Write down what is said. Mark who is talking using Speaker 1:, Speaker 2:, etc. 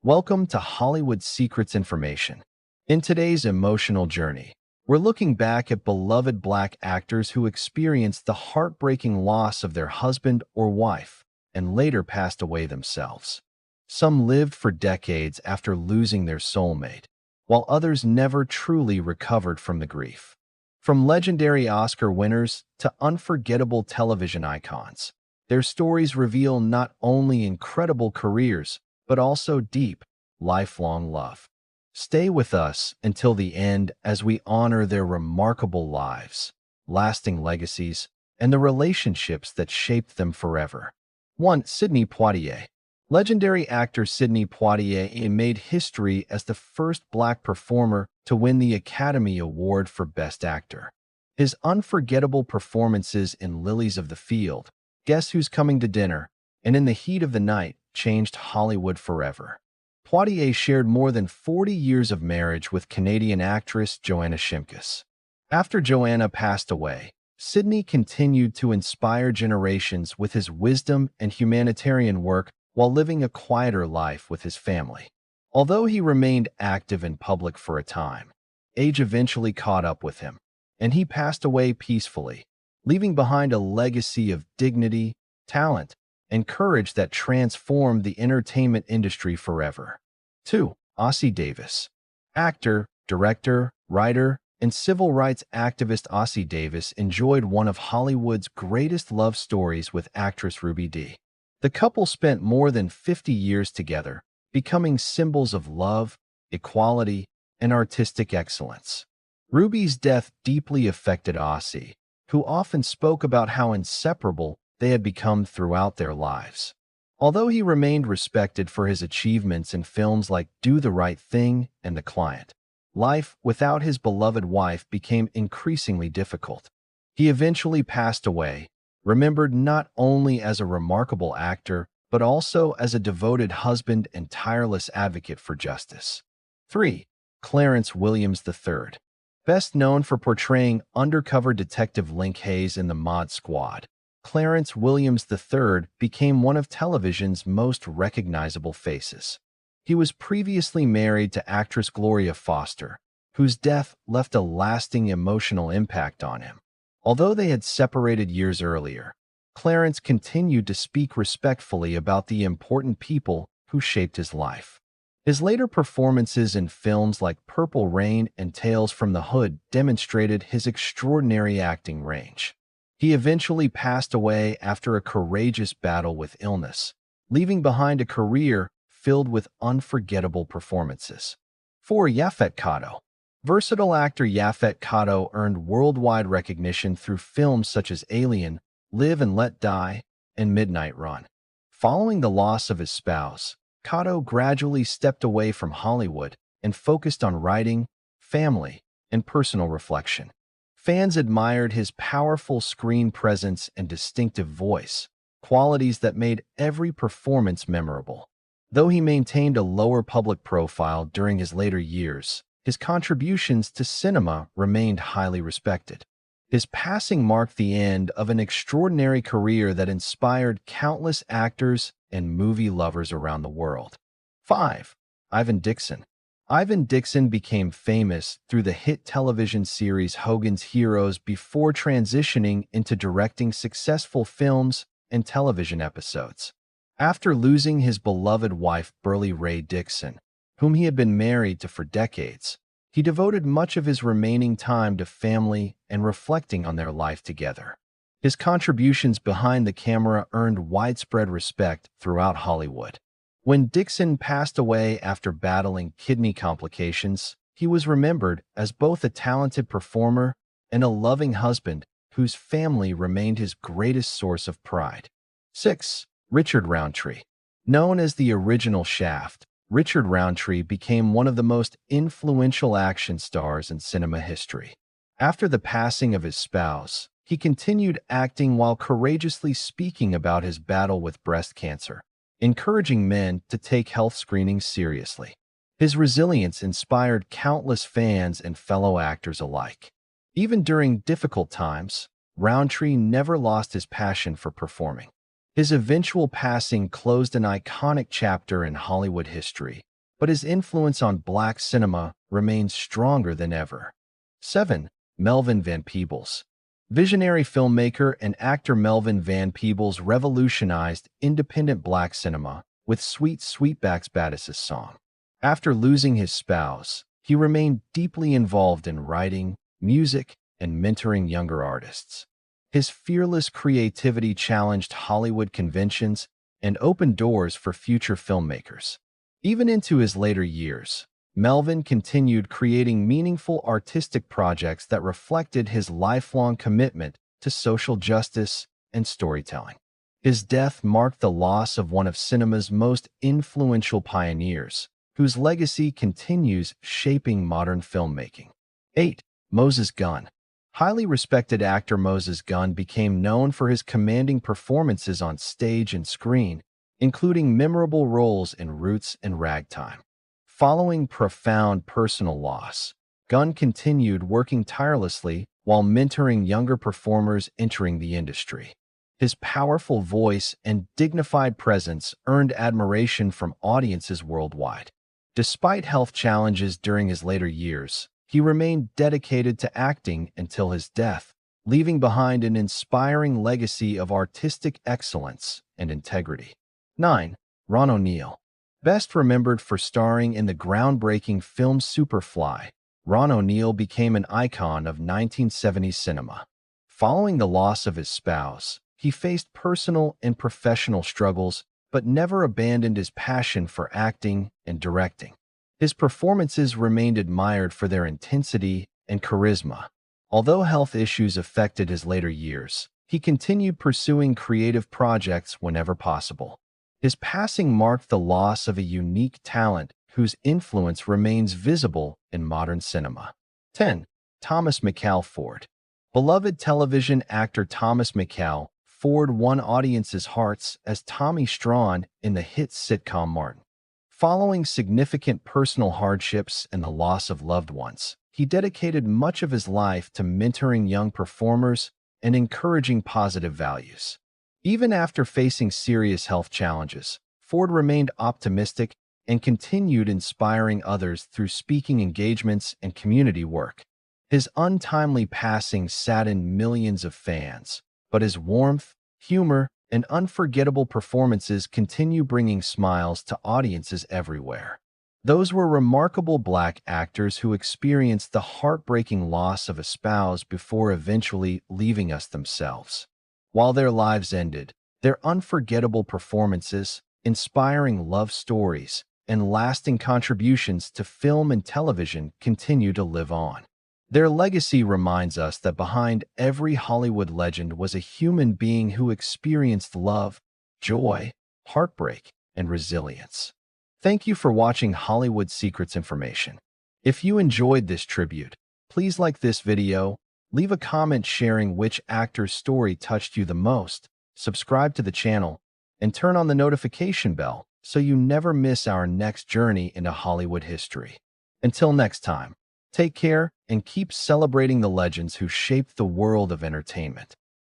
Speaker 1: Welcome to Hollywood Secrets Information. In today's emotional journey, we're looking back at beloved Black actors who experienced the heartbreaking loss of their husband or wife and later passed away themselves. Some lived for decades after losing their soulmate, while others never truly recovered from the grief. From legendary Oscar winners to unforgettable television icons, their stories reveal not only incredible careers, but also deep, lifelong love. Stay with us until the end as we honor their remarkable lives, lasting legacies, and the relationships that shaped them forever. 1. Sidney Poitier. Legendary actor Sidney Poitier made history as the first Black performer to win the Academy Award for Best Actor. His unforgettable performances in Lilies of the Field, Guess Who's Coming to Dinner, and In the Heat of the Night changed Hollywood forever. Poitier shared more than 40 years of marriage with Canadian actress Joanna Shimkus. After Joanna passed away, Sidney continued to inspire generations with his wisdom and humanitarian work while living a quieter life with his family. Although he remained active in public for a time, age eventually caught up with him, and he passed away peacefully, leaving behind a legacy of dignity, talent, and courage that transformed the entertainment industry forever. 2. Ossie Davis. Actor, director, writer, and civil rights activist Ossie Davis enjoyed one of Hollywood's greatest love stories with actress Ruby Dee. The couple spent more than 50 years together, becoming symbols of love, equality, and artistic excellence. Ruby's death deeply affected Ossie, who often spoke about how inseparable they had become throughout their lives. Although he remained respected for his achievements in films like Do the Right Thing and The Client, life without his beloved wife became increasingly difficult. He eventually passed away, remembered not only as a remarkable actor, but also as a devoted husband and tireless advocate for justice. 3. Clarence Williams III. Best known for portraying undercover detective Link Hayes in The Mod Squad, Clarence Williams III became one of television's most recognizable faces. He was previously married to actress Gloria Foster, whose death left a lasting emotional impact on him. Although they had separated years earlier, Clarence continued to speak respectfully about the important people who shaped his life. His later performances in films like Purple Rain and Tales from the Hood demonstrated his extraordinary acting range. He eventually passed away after a courageous battle with illness, leaving behind a career filled with unforgettable performances. 4. Yaphet Kotto. Versatile actor Yaphet Kotto earned worldwide recognition through films such as Alien, Live and Let Die, and Midnight Run. Following the loss of his spouse, Kotto gradually stepped away from Hollywood and focused on writing, family, and personal reflection. Fans admired his powerful screen presence and distinctive voice, qualities that made every performance memorable. Though he maintained a lower public profile during his later years, his contributions to cinema remained highly respected. His passing marked the end of an extraordinary career that inspired countless actors and movie lovers around the world. 5. Ivan Dixon. Ivan Dixon became famous through the hit television series Hogan's Heroes before transitioning into directing successful films and television episodes. After losing his beloved wife Burley Ray Dixon, whom he had been married to for decades, he devoted much of his remaining time to family and reflecting on their life together. His contributions behind the camera earned widespread respect throughout Hollywood. When Dixon passed away after battling kidney complications, he was remembered as both a talented performer and a loving husband whose family remained his greatest source of pride. 6. Richard Roundtree. Known as the original Shaft, Richard Roundtree became one of the most influential action stars in cinema history. After the passing of his spouse, he continued acting while courageously speaking about his battle with breast cancer, encouraging men to take health screenings seriously. His resilience inspired countless fans and fellow actors alike. Even during difficult times, Roundtree never lost his passion for performing. His eventual passing closed an iconic chapter in Hollywood history, but his influence on black cinema remains stronger than ever. 7. Melvin Van Peebles. Visionary filmmaker and actor Melvin Van Peebles revolutionized independent black cinema with Sweet Sweetback's Battis's song. After losing his spouse, he remained deeply involved in writing, music, and mentoring younger artists. His fearless creativity challenged Hollywood conventions and opened doors for future filmmakers. Even into his later years, Melvin continued creating meaningful artistic projects that reflected his lifelong commitment to social justice and storytelling. His death marked the loss of one of cinema's most influential pioneers, whose legacy continues shaping modern filmmaking. 8. Moses Gunn. Highly respected actor Moses Gunn became known for his commanding performances on stage and screen, including memorable roles in Roots and Ragtime. Following profound personal loss, Gunn continued working tirelessly while mentoring younger performers entering the industry. His powerful voice and dignified presence earned admiration from audiences worldwide. Despite health challenges during his later years, he remained dedicated to acting until his death, leaving behind an inspiring legacy of artistic excellence and integrity. 9. Ron O'Neal. Best remembered for starring in the groundbreaking film Superfly, Ron O'Neal became an icon of 1970s cinema. Following the loss of his spouse, he faced personal and professional struggles, but never abandoned his passion for acting and directing. His performances remained admired for their intensity and charisma. Although health issues affected his later years, he continued pursuing creative projects whenever possible. His passing marked the loss of a unique talent whose influence remains visible in modern cinema. 10. Thomas McCall Ford. Beloved television actor Thomas McCall Ford won audiences' hearts as Tommy Strawn in the hit sitcom Martin. Following significant personal hardships and the loss of loved ones, he dedicated much of his life to mentoring young performers and encouraging positive values. Even after facing serious health challenges, Ford remained optimistic and continued inspiring others through speaking engagements and community work. His untimely passing saddened millions of fans, but his warmth, humor, and unforgettable performances continue bringing smiles to audiences everywhere. Those were remarkable black actors who experienced the heartbreaking loss of a spouse before eventually leaving us themselves. While their lives ended, their unforgettable performances, inspiring love stories, and lasting contributions to film and television continue to live on. Their legacy reminds us that behind every Hollywood legend was a human being who experienced love, joy, heartbreak, and resilience. Thank you for watching Hollywood Secrets Information. If you enjoyed this tribute, please like this video, leave a comment sharing which actor's story touched you the most, subscribe to the channel, and turn on the notification bell so you never miss our next journey into Hollywood history. Until next time, take care and keep celebrating the legends who shaped the world of entertainment.